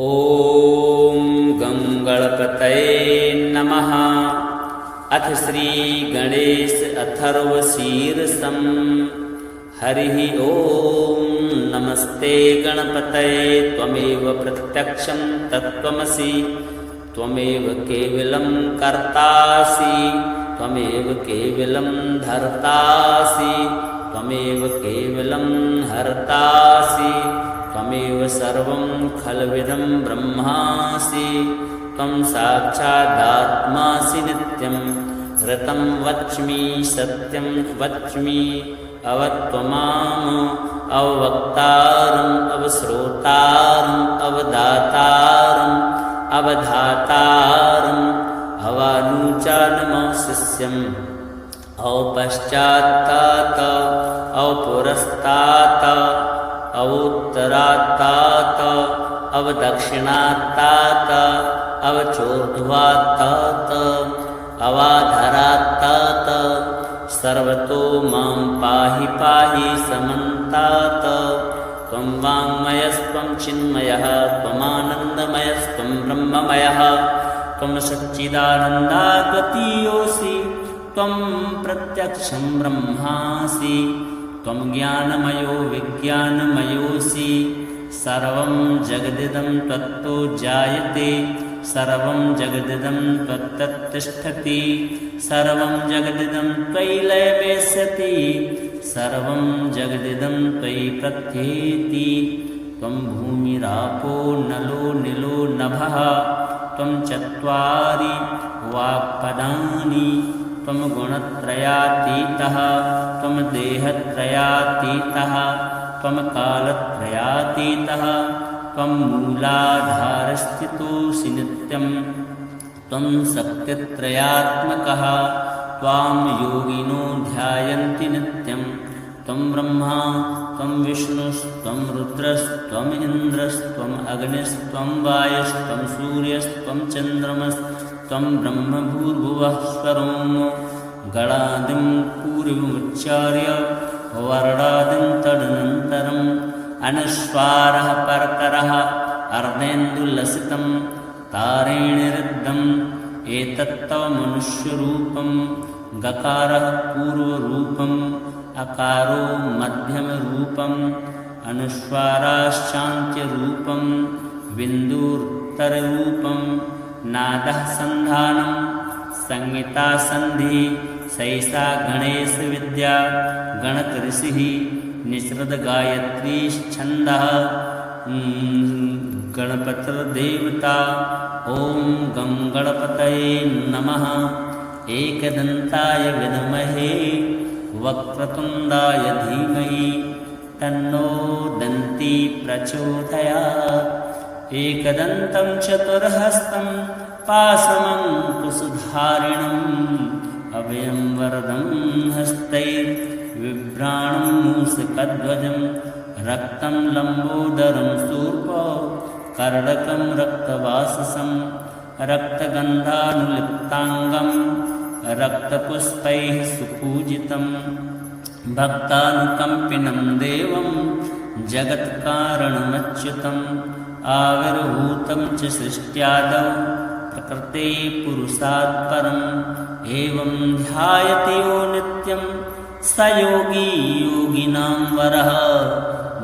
ॐ गं गणपतये नमः। अथ श्रीगणेश अथर्वशीर्षं। हरिः ॐ नमस्ते गणपतये त्वमेव प्रत्यक्षं तत्त्वमसि, त्वमेव केवलं कर्तासि, त्वमेव केवलं धर्तासि, त्वमेव केवलं हर्तासि, त्वमेव सर्वं खल्विदं ब्रह्मासि। त्वं साक्षादात्मासि नित्यं ऋतं वच्मि सत्यं वच्मि। अवत्वमाम् अवक्तारम् अवश्रोतारम् अवदातारम् अवधातारम् अवानुचानमशिष्यम् अवपश्चात्तात अवपुरस्तात् अवोत्तरात्तात अवदक्षिणात्तात अवचोर्ध्वात्तात अवाधरात्तात। सर्वतो मां पाहि पाहि समन्तात। त्वं वाङ्मयस्त्वं चिन्मयः त्वमानन्दमयस्त्वं ब्रह्ममयः। त्वं सच्चिदानन्दाद्वितीयोऽसि, त्वं प्रत्यक्षं ब्रह्मासि। त्वं ज्ञानमयो विज्ञानमयोऽसि। सर्वं जगदिदं त्वत्तो जायते, सर्वं जगदिदं त्वत्तत्तिष्ठति। सर्वं जगदिदं त्वयि लयमेष्यति, सर्वं जगदिदं त्वयि प्रत्येति। त्वं भूमिरापो नलो निलो नभः। त्वं चत्वारि वाक्पदानि। त्वं गुणत्रयातीतः, त्वं देहत्रयातीतः, त्वं कालत्रयातीतः। त्वं मूलाधारस्थितोऽसि नित्यं, त्वं शक्तित्रयात्मकः। त्वां योगिनो ध्यायन्ति नित्यं। त्वं ब्रह्मा त्वं विष्णुस्त्वं रुद्रस्त्वम् इन्द्रस्त्वम् अग्निस्त्वं वायुस्त्वं सूर्यस्त्वं चन्द्रमस्त्वं ब्रह्म भूर्भुवः स्वरों। गणादिं पूर्वमुच्चार्य वर्णादिं तदनन्तरम् अनुस्वारः परतरः अर्धेन्दुलसितं तारेणिरुद्धम्। एतत्तव मनुष्यरूपं। गकारः पूर्वरूपम्, अकारो मध्यमरूपम्, अनुस्वाराश्चान्त्यरूपं, बिन्दुरुत्तररूपं। नादः सन्धानं संहिता सन्धिः सैषा गणेशविद्या। गणकऋषिः निःसृतगायत्रीश्छन्दः। गणपतिर्देवता। ॐ गं गणपतये नमः। एकदन्ताय विद्महे वक्रतुण्डाय धीमहि तन्नो दन्ती प्रचोदयात्। एकदन्तं चतुर्हस्तं पाशमङ्कुशधारिणम् अभयं वरदं हस्तैर्बिभ्राणं मूषकध्वजं। रक्तं लम्बोदरं शूर्पं कर्णकं रक्तवाससं। रक्तगन्धानुलिप्ताङ्गं रक्तपुष्पैः सुपूजितं। भक्तानुकम्पिनं देवं जगत्कारणमच्युतम्। आविर्भूतं च सृष्ट्यादौ प्रकृते पुरुषात् परम्। एवं ध्यायति यो नित्यं स योगी योगिनां वरः।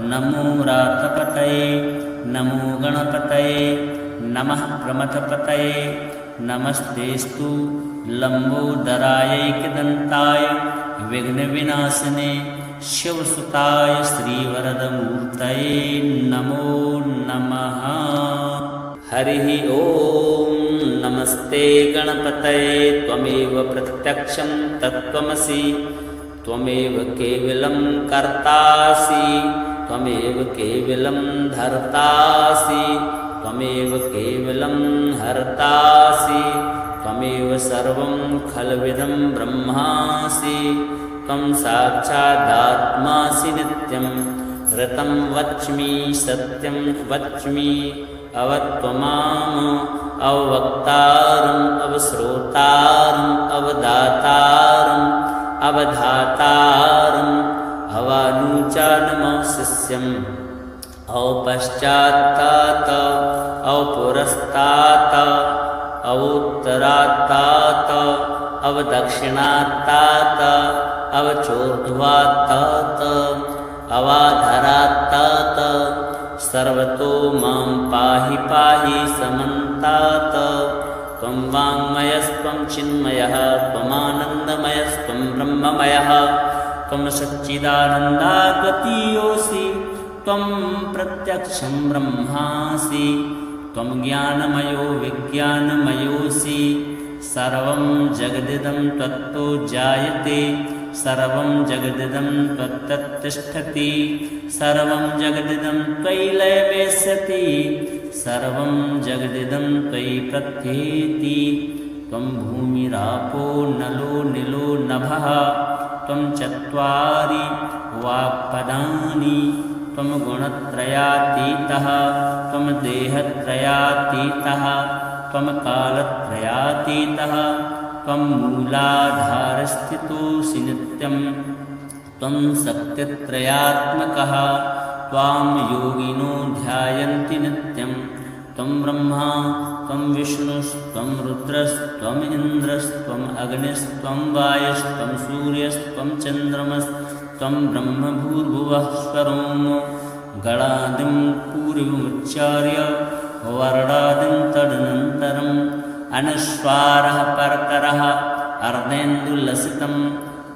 नमो रातपतये नमो गणपतये नमः प्रमथपतये। नमस्तेस्तु लम्बोदरायैकदन्ताय विघ्नविनाशिने शिवसुताय श्रीवरदमूर्तये नमो नमः। हरिः ॐ नमस्ते गणपतये त्वमेव प्रत्यक्षं तत्त्वमसि, त्वमेव केवलं कर्तासि, त्वमेव केवलं धर्तासि, त्वमेव केवलं हर्तासि, त्वमेव सर्वं खल्विदं ब्रह्मासि। त्वं साक्षादात्मासि नित्यं ऋतं वच्मि सत्यं वच्मि। अवत्वमाम् अवक्तारम् अवश्रोतारम् अवदातारम् अवधातारम् अवानुचानमशिष्यम् औपश्चात्तात अवधस्तात् अवोत्तरात्तात् अवदक्षिणात्तात् अवचोर्ध्वात्तात् अवाधरात्तात् सर्वतो मां पाहि पाहि समन्तात् त्वं वाङ्मयस्त्वं चिन्मयः त्वमानन्दमयस्त्वं ब्रह्ममयः त्वं सच्चिदानन्दाद्वितीयोऽसि त्वं प्रत्यक्षं ब्रह्मासि त्वं ज्ञानमयो विज्ञानमयोऽसि सर्वं जगदिदं त्वत्तो जायते सर्वं जगदिदं त्वत्तत्तिष्ठति सर्वं जगदिदं त्वयि लयमेष्यति सर्वं जगदिदं त्वयि प्रत्येति त्वं भूमिरापो नलो निलो नभः त्वं चत्वारि वाक्पदानि त्वं गुणत्रयातीतः त्वं देहत्रयातीतः त्वं कालत्रयातीतः त्वं मूलाधारस्थितोऽसि नित्यं त्वं शक्तित्रयात्मकः त्वां योगिनो ध्यायन्ति नित्यं त्वं ब्रह्मा त्वं विष्णुस्त्वं रुद्रस्त्वम् इन्द्रस्त्वम् अग्निस्त्वं वायुस्त्वं सूर्यस्त्वं चन्द्रमस्त्वं ब्रह्म भूर्भुवः स्वरोम गणादिं पूर्वमुच्चार्य वर्णादिं तदनन्तरम् अनुस्वारः परतरः अर्धेन्दुलसितं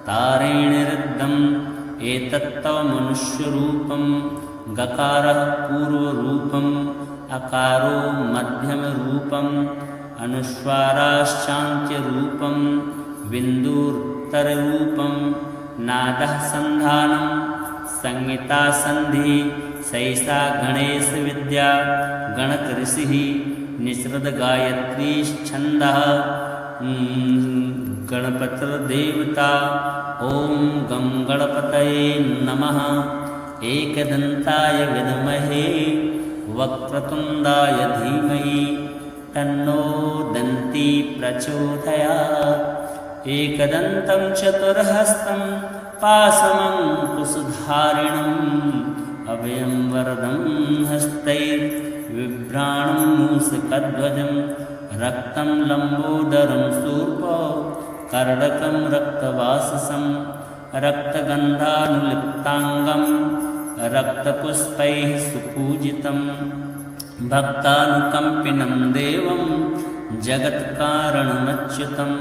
तारेणिरुद्धम् एतत्तव मनुष्यरूपं गकारः पूर्वरूपम् अकारो मध्यमरूपम् अनुस्वाराश्चान्त्यरूपं बिन्दुरुत्तररूपं नादः सन्धानं संहिता सन्धिः सैषा गणेशविद्या गणकऋषिः निःसृतगायत्रीश्छन्दः गणपतिर्देवता ॐ गं गणपतये नमः एकदन्ताय विद्महे वक्रतुण्डाय धीमहि तन्नो दन्ती प्रचोदयात् एकदन्तं चतुर्हस्तं पाशमङ्कुशधारिणम् अभयं वरदं हस्तैर्बिभ्राणं मूषकध्वजं रक्तं लम्बोदरं शूर्पं कर्णकं रक्तवाससं रक्तगन्धानुलिप्ताङ्गं रक्तपुष्पैः सुपूजितं भक्तानुकम्पिनं देवं जगत्कारणमच्युतम्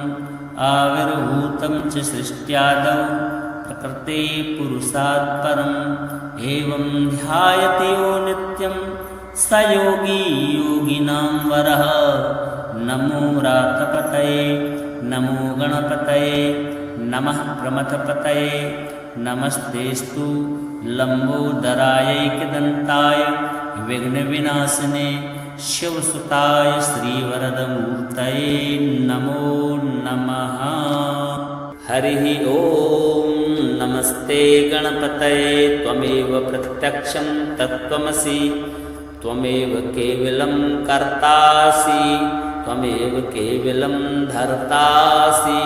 आविर्भूतं च सृष्ट्यादौ प्रकृते पुरुषात् परम् एवं ध्यायते यो नित्यं स योगी योगिनां वरः नमो रातपतये नमो गणपतये नमः प्रमथपतये नमस्तेस्तु लम्बोदरायैकदन्ताय विघ्नविनाशिने शिवसुताय श्रीवरदमूर्तये नमो नमः। हरिः ॐ नमस्ते गणपतये त्वमेव प्रत्यक्षं तत्त्वमसि त्वमेव केवलं कर्तासि त्वमेव केवलं धर्तासि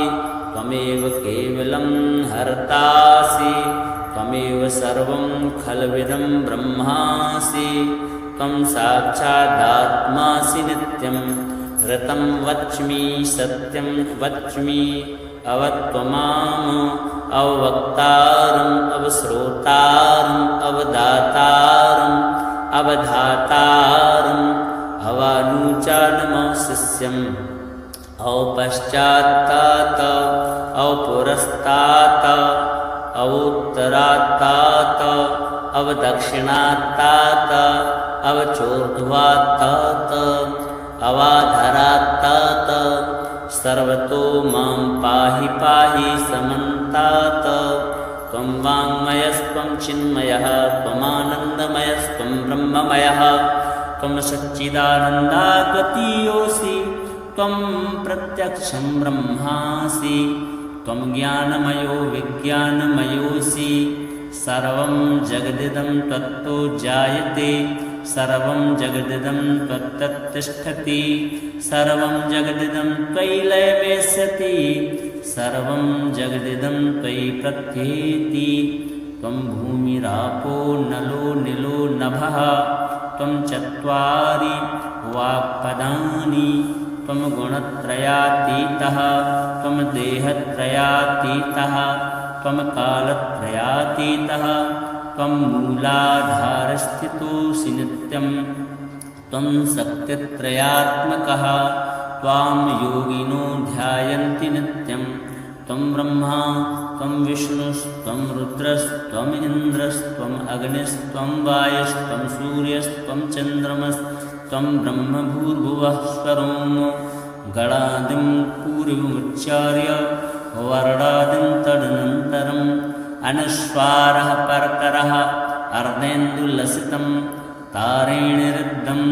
त्वमेव केवलं हर्तासि त्वमेव सर्वं खल्विदं ब्रह्मासि त्वं साक्षादात्मासि नित्यं ऋतं वच्मि सत्यं वच्मि अवत्वमाम् अववक्तारम् अवश्रोतारम् अवदातारम् अवधातारम् अवानुचानमशिष्यम् अवपश्चात्तात् अवपुरस्तात् अवोत्तरात्तात् अवदक्षिणात्तात् अवचोर्ध्वात्तात् अवाधरात्तात् सर्वतो मां पाहि पाहि समन्तात् त्वं वाङ्मयस्त्वं चिन्मयः त्वमानन्दमयस्त्वं ब्रह्ममयः त्वं सच्चिदानन्दाद्वितीयोऽसि त्वं प्रत्यक्षं ब्रह्मासि त्वं ज्ञानमयो विज्ञानमयोऽसि सर्वं जगदिदं त्वत्तो जायते सर्वं जगदिदं त्वत्तत्तिष्ठति सर्वं जगदिदं त्वयि लयमेष्यति सर्वं जगदिदं त्वयि प्रत्येति त्वं भूमिरापो नलो निलो नभः त्वं चत्वारि वाक्पदानि त्वं गुणत्रयातीतः त्वं देहत्रयातीतः त्वं कालत्रयातीतः त्वं मूलाधारस्थितोऽसि नित्यं त्वं शक्तित्रयात्मकः त्वां योगिनो ध्यायन्ति नित्यं त्वं ब्रह्मा त्वं विष्णुस्त्वं रुद्रस्त्वम् इन्द्रस्त्वम् अग्निस्त्वं वायुस्त्वं सूर्यस्त्वं चन्द्रमस्त्वं ब्रह्मभूर्भुवः स्वरों गणादिं पूर्वमुच्चार्य वर्णादिं तदनन्तरम् अनुस्वारः परतरः अर्धेन्दुलसितं तारेणिरुद्धम्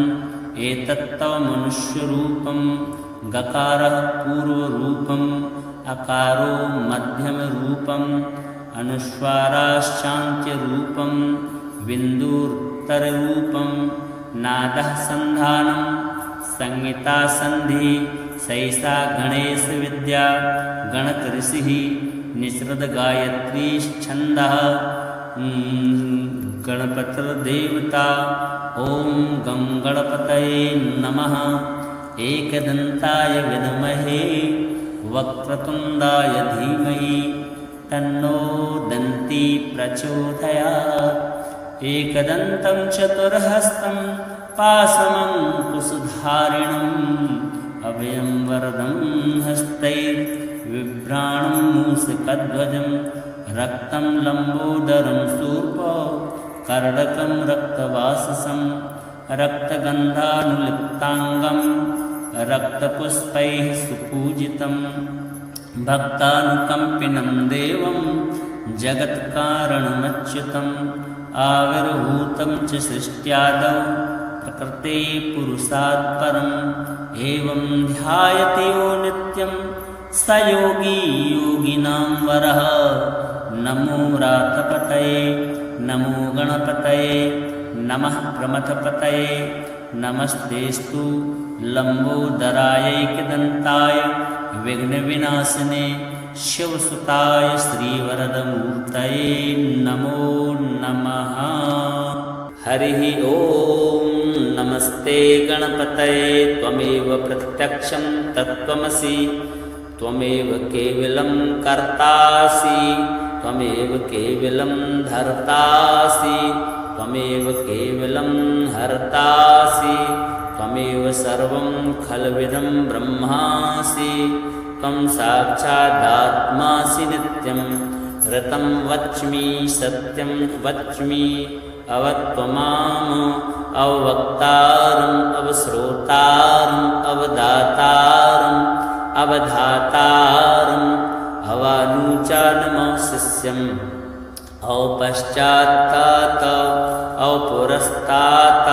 एतत्तव मनुष्यरूपं गकारः पूर्वरूपम् अकारो मध्यमरूपम् अनुस्वाराश्चान्त्यरूपं बिन्दुरुत्तररूपं नादः सन्धानं संहिता सन्धि सैषा गणेशविद्या गणकऋषिः निःसृतगायत्रीश्छन्दः गणपतिर्देवता ॐ गं गणपतये नमः एकदन्ताय विद्महे वक्रतुण्डाय धीमहि तन्नो दन्ती प्रचोदयात् एकदन्तं चतुर्हस्तं पाशमङ्कुशधारिणम् अभयं वरदं हस्तैर्बिभ्राणं मूषकध्वजं रक्तं लम्बोदरं शूर्पं कर्णकं रक्तवाससं रक्तगन्धानुलिप्ताङ्गं रक्तपुष्पैः सुपूजितं भक्तानुकम्पिनं देवं जगत्कारणमच्युतम् आविर्भूतं च सृष्ट्यादौ प्रकृते पुरुषात् परम् एवं ध्यायति यो नित्यं स योगी योगिनां वरः नमो व्रातपतये नमो गणपतये नमः प्रमथपतये नमस्तेस्तु लम्बोदरायैकदन्ताय विघ्नविनाशिने शिवसुताय श्रीवरदमूर्तये नमो नमः। हरिः ॐ नमस्ते गणपतये त्वमेव प्रत्यक्षं तत्त्वमसि त्वमेव केवलं कर्तासि त्वमेव केवलं धर्तासि त्वमेव केवलं हर्तासि त्वमेव सर्वं खल्विदं ब्रह्मासि त्वं साक्षादात्मासि नित्यं ऋतं वच्मि सत्यं वच्मि अवत्वमाम अवक्तारम् अवश्रोतारम् अवदातारम् अवधातारम् अवानुचानमशिष्यम् औपश्चात्तात औपुरस्तात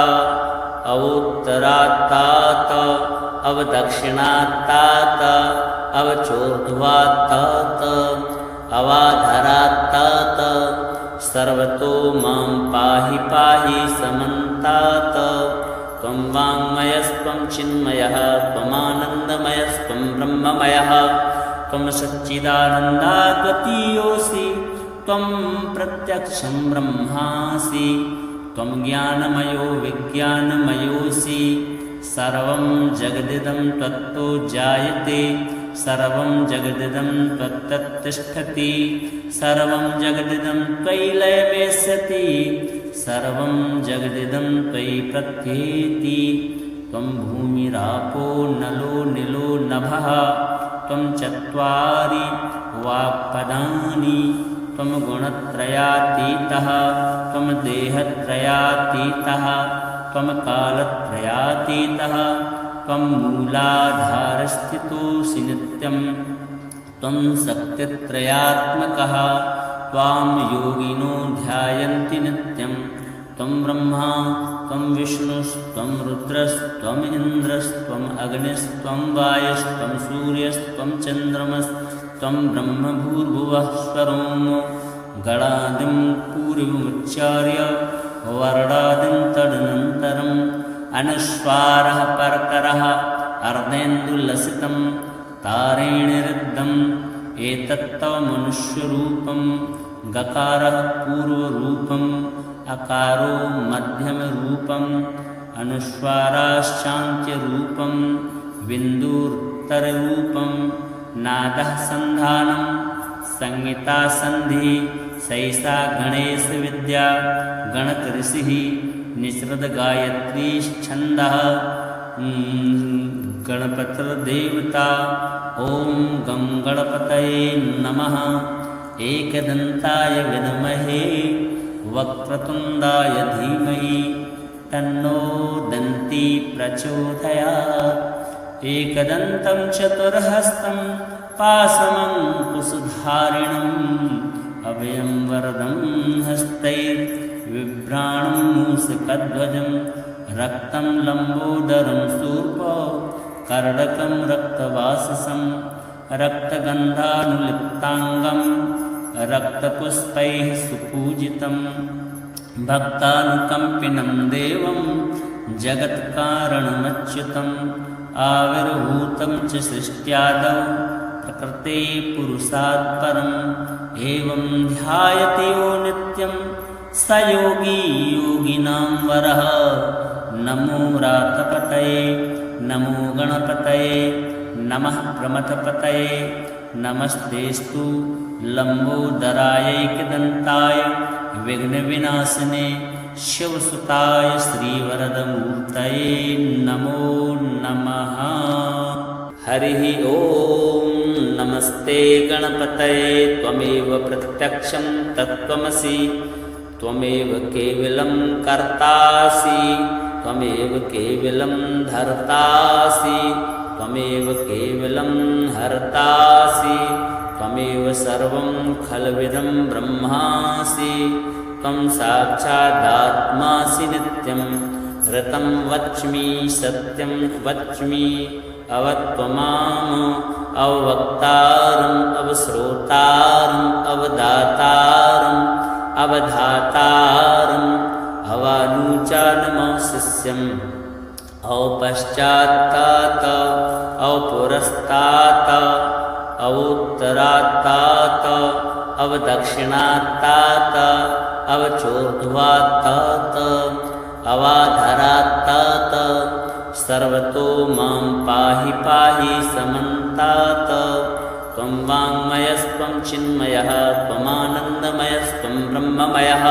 अवोत्तरात्तात अवदक्षिणात्तात अवचोर्ध्वात्तात अवाधरात्तात सर्वतो मां पाहि पाहि समन्तात त्वं वाङ्मयस्त्वं चिन्मयः त्वमानन्दमयस्त्वं ब्रह्ममयः त्वं सच्चिदानन्दाद्वितीयोऽसि त्वं प्रत्यक्षं ब्रह्मासि त्वं ज्ञानमयो विज्ञानमयोऽसि सर्वं जगदिदं त्वत्तो जायते सर्वं जगदिदं त्वत्तत्तिष्ठति सर्वं जगदिदं त्वयि लयमेष्यति सर्वं जगदिदं त्वयि प्रत्येति त्वं भूमिरापो नलो निलो नभः त्वं चत्वारि वाक्पदानि त्वं गुणत्रयातीतः त्वं देहत्रयातीतः त्वं कालत्रयातीतः त्वं मूलाधारस्थितोऽसि नित्यं त्वं शक्तित्रयात्मकः त्वां योगिनो ध्यायन्ति नित्यं त्वं ब्रह्मा त्वं विष्णुस्त्वं रुद्रस्त्वम् इन्द्रस्त्वम् अग्निस्त्वं वायुस्त्वं सूर्यस्त्वं चन्द्रमस्त्वं ब्रह्मभूर्भुवः स्वरों गणादिं पूर्वमुच्चार्य वर्णादिं तदनन्तरम् अनुस्वारः परतरः अर्धेन्दुलसितं तारेणिरुद्धम् एतत्तव मनुष्यरूपं गकारः पूर्वरूपम् अकारो मध्यमरूपम् अनुस्वाराश्चान्त्यरूपं बिन्दुरुत्तररूपं नादः सन्धानं संहिता सन्धि सैषा गणेशविद्या गणकऋषिः निसृतगायत्री छन्दः गणपतिर्देवता ॐ गं गणपतये नमः। एकदन्ताय विद्महे वक्रतुण्डाय धीमहि तन्नो दन्ती प्रचोदयात्। एकदन्तं चतुर्हस्तं पाशमङ्कुशधारिणम् अभयं वरदं हस्तैर्बिभ्राणं मूषकध्वजं रक्तं लम्बोदरं शूर्पं कर्णकं रक्तवाससं रक्तगन्धानुलिप्ताङ्गं रक्तपुष्पैः सुपूजितं भक्तानुकम्पिनं देवं जगत्कारणमच्युतम् आविर्भूतं च सृष्ट्यादौ प्रकृते पुरुषात् परम् एवं ध्यायते यो नित्यं स योगी योगिनां वरः। नमो रातपतये नमो गणपतये नमः प्रमथपतये नमस्तेस्तु लम्बोदरायैकदन्ताय विघ्नविनाशिने शिवसुताय श्रीवरदमूर्तये नमो नमः। हरिः ॐ नमस्ते गणपतये त्वमेव प्रत्यक्षं तत्त्वमसि त्वमेव केवलं कर्तासि त्वमेव केवलं धर्तासि त्वमेव केवलं हर्तासि त्वमेव सर्वं खल्विदं ब्रह्मासि त्वं साक्षादात्मासि नित्यं ऋतं वच्मि सत्यं वच्मि अवत्वमाम् अवक्तारम् अवश्रोतारम् अवदातारम् अवधातारम् अवानुचानमशिष्यम् औपश्चात्तात औपुरस्तात अवोत्तरात्तात अवदक्षिणात्तात अवचोर्ध्वात्तात अवाधरात्तात सर्वतो मां पाहि पाहि समन्तात। त्वं वाङ्मयस्त्वं चिन्मयः त्वमानन्दमयस्त्वं ब्रह्ममयः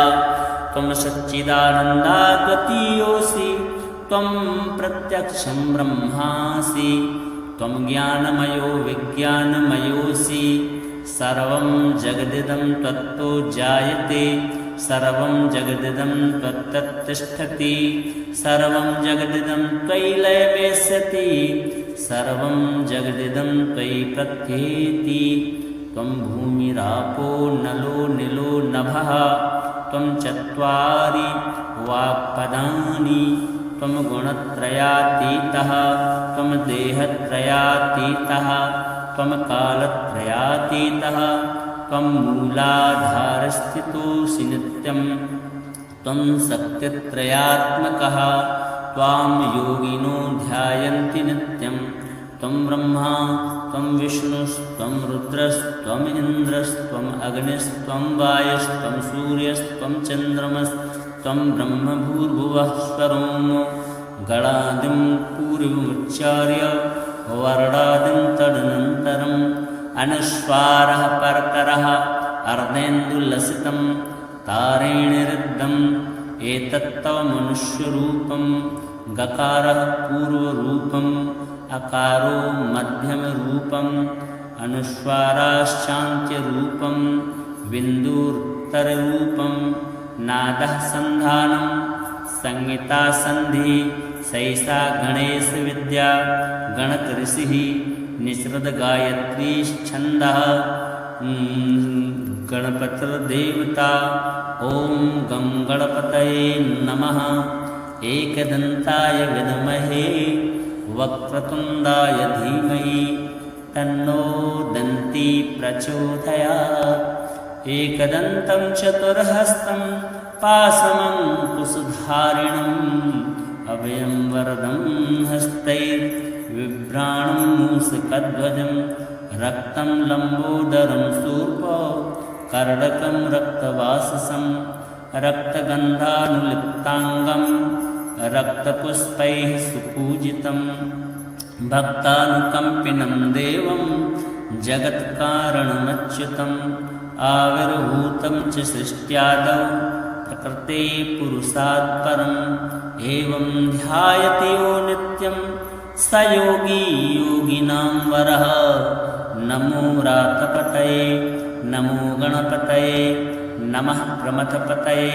त्वं सच्चिदानन्दाद्वितीयोऽसि त्वं प्रत्यक्षं ब्रह्मासि त्वं ज्ञानमयो विज्ञानमयोऽसि सर्वं जगदिदं त्वत्तो जायते सर्वं जगदिदं त्वत्तत्तिष्ठति सर्वं जगदिदं त्वयि लयमेष्यति सर्वं जगदिदं त्वयि प्रत्येति। त्वं भूमिरापो नलो निलो नभः त्वं चत्वारि वाक्पदानि त्वं गुणत्रयातीतः त्वं देहत्रयातीतः त्वं कालत्रयातीतः त्वं मूलाधारस्थितोऽसि नित्यं त्वं शक्तित्रयात्मकः त्वां योगिनो ध्यायन्ति नित्यं त्वं ब्रह्मा त्वं विष्णुस्त्वं रुद्रस्त्वम् इन्द्रस्त्वम् अग्निस्त्वं वायुस्त्वं सूर्यस्त्वं चन्द्रमस्त्वं ब्रह्मभूर्भुवः स्वरोम गणादिं पूर्वमुच्चार्य वर्णादिं तदनन्तरम् अनुस्वारः परतरः अर्धेन्दुलसितं तारेणिरुद्धम् एतत्तव मनुष्यरूपं गकारः पूर्वरूपम् अकारो मध्यमरूपम् अनुस्वाराश्चान्त्यरूपं बिन्दुरुत्तररूपं नादः सन्धानं संहिता सन्धि सैषा गणेशविद्या गणकऋषिः निसृतगायत्री छन्दः गणपतिर्देवता ॐ गं गणपतये नमः। एकदन्ताय विद्महे वक्रतुण्डाय धीमहि तन्नो दन्ती प्रचोदयात्। एकदन्तं चतुर्हस्तं पाशमङ्कुशधारिणम् अभयं वरदं हस्तैर्बिभ्राणं मूषकध्वजं रक्तं लम्बोदरं शूर्पं कर्णकं रक्तवाससं रक्तगन्धानुलिप्ताङ्गं रक्तपुष्पैः सुपूजितं भक्तानुकम्पिनं देवं जगत्कारणमच्युतम् आविर्भूतं च सृष्ट्यादौ प्रकृते पुरुषात् परम् एवं ध्यायति यो नित्यं स योगी योगिनां वरः नमो व्रातपतये नमो गणपतये नमः प्रमथपतये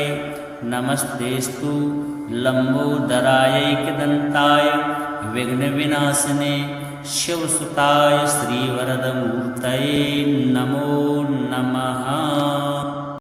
नमस्तेस्तु लम्बोदरायैकदन्ताय विघ्नविनाशिने शिवसुताय श्रीवरदमूर्तये नमो नमः।